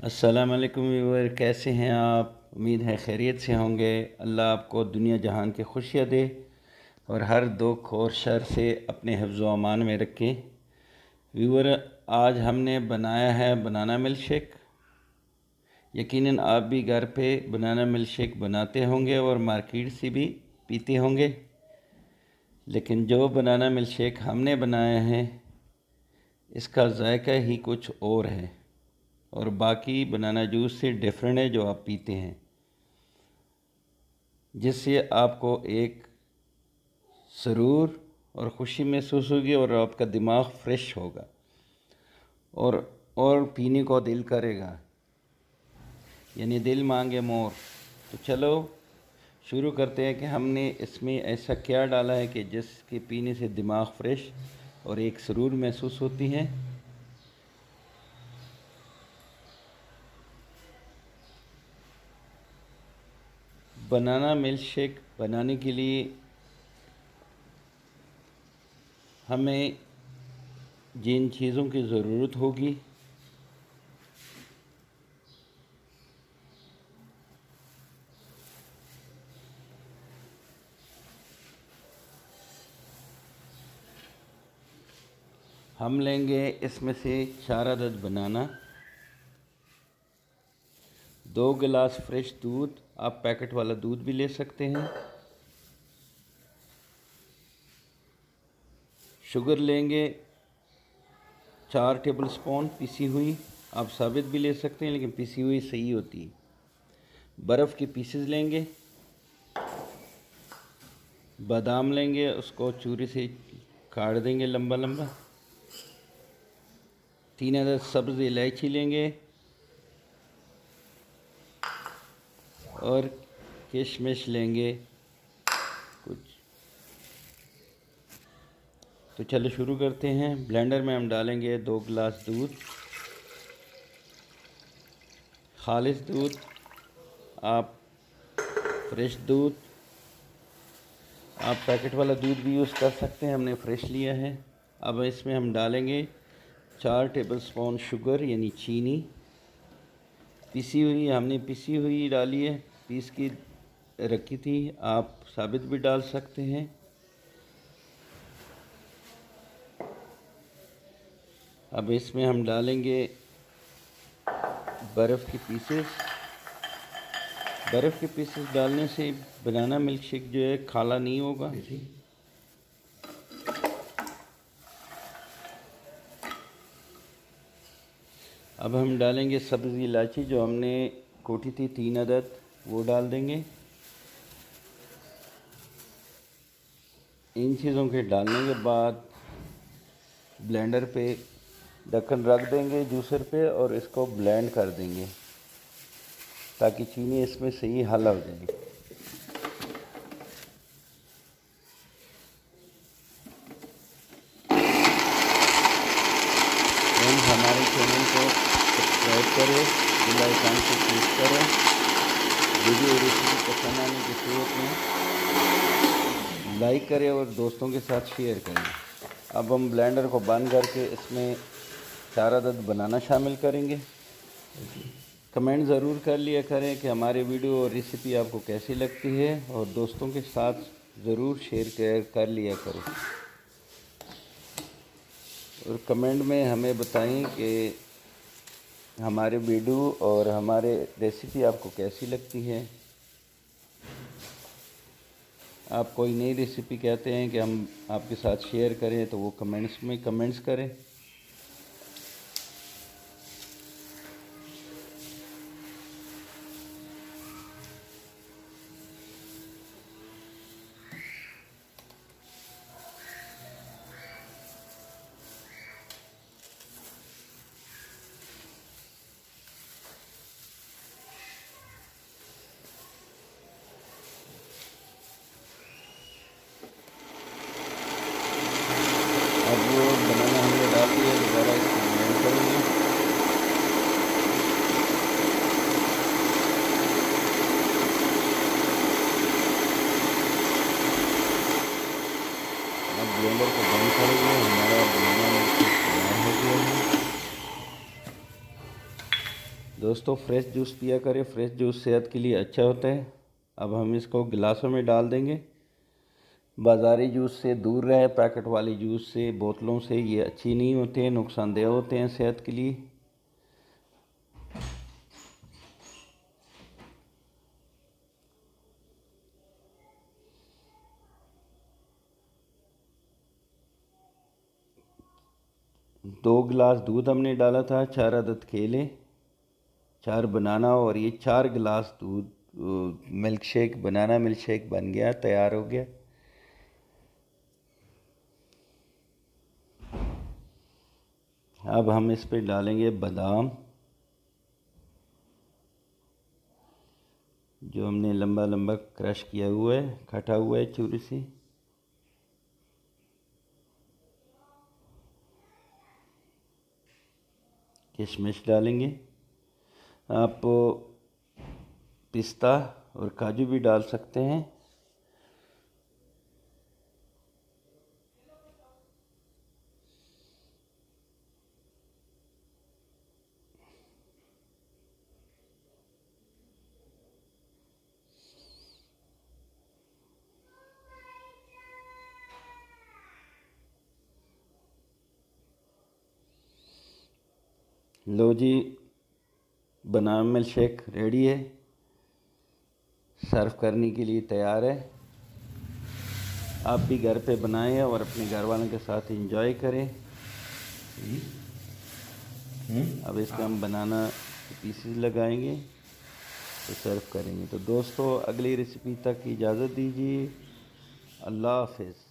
अस्सलाम वालेकुम व्यूअर, कैसे हैं आप? उम्मीद है खैरियत से होंगे। अल्लाह आपको दुनिया जहान की खुशियाँ दे और हर दुख और शर से अपने हिफ्ज़ व अमान में रखे। व्यूअर, आज हमने बनाया है बनाना मिल्क शेक। यकीनन आप भी घर पे बनाना मिल्क शेक बनाते होंगे और मार्केट से भी पीते होंगे, लेकिन जो बनाना मिल्क शेक हमने बनाया है इसका जायका ही कुछ और है और बाकी बनाना जूस से डिफरेंट है जो आप पीते हैं, जिससे आपको एक सुरूर और ख़ुशी महसूस होगी और आपका दिमाग फ्रेश होगा और पीने को दिल करेगा, यानी दिल मांगे मोर। तो चलो शुरू करते हैं कि हमने इसमें ऐसा क्या डाला है कि जिसके पीने से दिमाग फ्रेश और एक सुरूर महसूस होती है। बनाना मिल्क शेक बनाने के लिए हमें जिन चीज़ों की ज़रूरत होगी, हम लेंगे इसमें से 4 अदद बनाना, 2 गिलास फ्रेश दूध, आप पैकेट वाला दूध भी ले सकते हैं। शुगर लेंगे 4 टेबल स्पून पिसी हुई, आप साबित भी ले सकते हैं लेकिन पिसी हुई सही होती है। बर्फ़ के पीसेस लेंगे, बादाम लेंगे, उसको चूरी से काट देंगे लंबा लंबा। 3 अदद सब्ज़ इलायची लेंगे और किशमिश लेंगे कुछ। तो चलो शुरू करते हैं। ब्लेंडर में हम डालेंगे 2 गिलास दूध, खालिस दूध, आप फ्रेश दूध, आप पैकेट वाला दूध भी यूज़ कर सकते हैं, हमने फ्रेश लिया है। अब इसमें हम डालेंगे 4 टेबल स्पून शुगर यानी चीनी, पिसी हुई, हमने पिसी हुई डाली है, पीस की रखी थी, आप साबित भी डाल सकते हैं। अब इसमें हम डालेंगे बर्फ़ के पीसेस। बर्फ़ के पीसेस डालने से बनाना मिल्क शेक जो है खाला नहीं होगा। अब हम डालेंगे सब्ज़ इलायची जो हमने कोटी थी 3 अदद, वो डाल देंगे। इन चीज़ों के डालने के बाद ब्लेंडर पे ढक्कन रख देंगे जूसर पे और इसको ब्लेंड कर देंगे ताकि चीनी इसमें सही हल हो जाए। फ्रेंड्स, हमारे चैनल को सब्सक्राइब करें, बेल आइकन को क्लिक करें। वीडियो रेसिपी पसंद आने की सूरत में लाइक करें और दोस्तों के साथ शेयर करें। अब हम ब्लेंडर को बंद करके इसमें 4 अदद बनाना शामिल करेंगे। कमेंट ज़रूर कर लिया करें कि हमारे वीडियो और रेसिपी आपको कैसी लगती है और दोस्तों के साथ ज़रूर शेयर कर लिया करें और कमेंट में हमें बताएं कि हमारे वीडियो और हमारे रेसिपी आपको कैसी लगती है। आप कोई नई रेसिपी कहते हैं कि हम आपके साथ शेयर करें तो वो कमेंट्स में कमेंट्स करें। अब वो बनाना हमने डाल दोस्तों फ्रेश जूस पिया करें, फ्रेश जूस सेहत के लिए अच्छा होता है। अब हम इसको गिलासों में डाल देंगे। बाज़ारी जूस से दूर रहे, पैकेट वाली जूस से, बोतलों से, ये अच्छी नहीं होते हैं, नुकसानदेह होते हैं सेहत के लिए। दो गिलास दूध हमने डाला था, 4 अदद केले, 4 बनाना, और ये 4 गिलास दूध milk shake, banana milk shake बन गया, तैयार हो गया। अब हम इस पे डालेंगे बादाम, जो हमने लंबा लंबा क्रश किया हुआ है, कटा हुआ है छुरी से। किशमिश डालेंगे। आप पिस्ता और काजू भी डाल सकते हैं। लो जी, बनाना मिल्क शेक रेडी है, सर्व करने के लिए तैयार है। आप भी घर पे बनाएं और अपने घर वालों के साथ एंजॉय करें। अब इसका हम बनाना पीसेस लगाएंगे तो सर्व करेंगे। तो दोस्तों अगली रेसिपी तक की इजाज़त दीजिए। अल्लाह हाफ़िज़।